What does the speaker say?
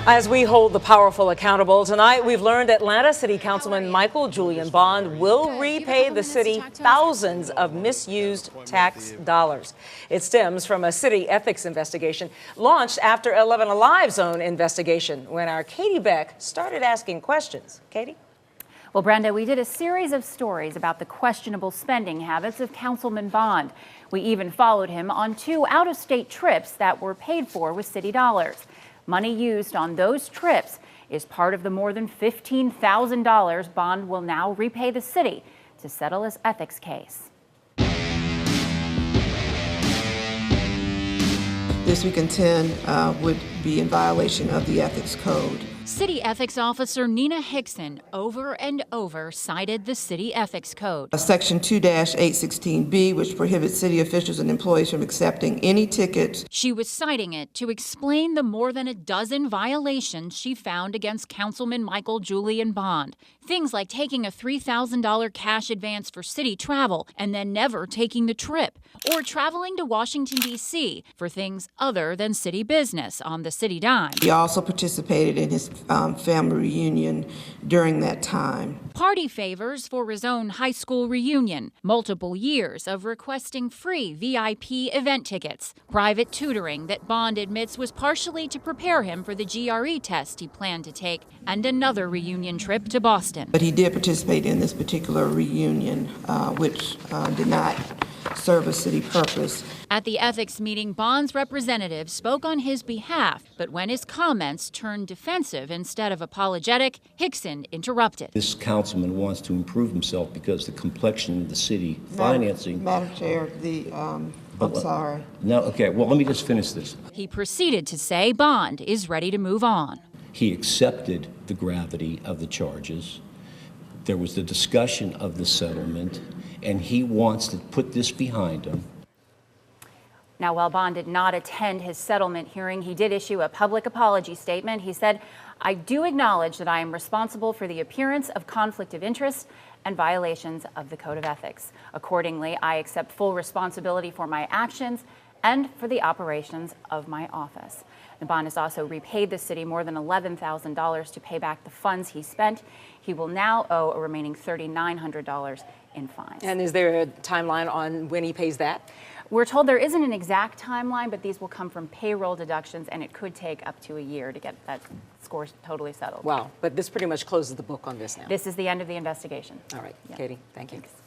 As we hold the powerful accountable tonight, we've learned Atlanta City Councilman Michael Julian Bond will repay the city thousands of misused tax dollars. It stems from a city ethics investigation launched after 11 Alive's own investigation when our Katie Beck started asking questions. Katie? Well, Brenda, we did a series of stories about the questionable spending habits of Councilman Bond. We even followed him on 2 out-of-state trips that were paid for with city dollars. Money used on those trips is part of the more than $15,000 Bond will now repay the city to settle his ethics case. This, we contend, would be in violation of the ethics code. City Ethics Officer Nina Hickson over and over cited the City Ethics Code. Section 2-816B, which prohibits city officials and employees from accepting any tickets. She was citing it to explain the more than a dozen violations she found against Councilman Michael Julian Bond. Things like taking a $3,000 cash advance for city travel and then never taking the trip, or traveling to Washington, D.C. for things other than city business on the city dime. He also participated in his family reunion during that time. Party favors for his own high school reunion, multiple years of requesting free VIP event tickets, private tutoring that Bond admits was partially to prepare him for the GRE test he planned to take, and another reunion trip to Boston. But he did participate in this particular reunion, which did not serve a city purpose. At the ethics meeting, Bond's representative spoke on his behalf, but when his comments turned defensive instead of apologetic, Hickson interrupted. This councilman wants to improve himself because the complexion of the city financing. Madam Chair, I'm sorry. No, okay, well, let me just finish this. He proceeded to say Bond is ready to move on. He accepted the gravity of the charges. There was the discussion of the settlement, and he wants to put this behind him. Now, while Bond did not attend his settlement hearing, he did issue a public apology statement. He said, "I do acknowledge that I am responsible for the appearance of conflict of interest and violations of the Code of Ethics. Accordingly, I accept full responsibility for my actions and for the operations of my office." The Bond has also repaid the city more than $11,000 to pay back the funds he spent. He will now owe a remaining $3,900 in fines. And is there a timeline on when he pays that? We're told there isn't an exact timeline, but these will come from payroll deductions, and it could take up to a year to get that score totally settled. Wow, but this pretty much closes the book on this now. This is the end of the investigation. All right, Yeah. Katie, thank you. Thanks.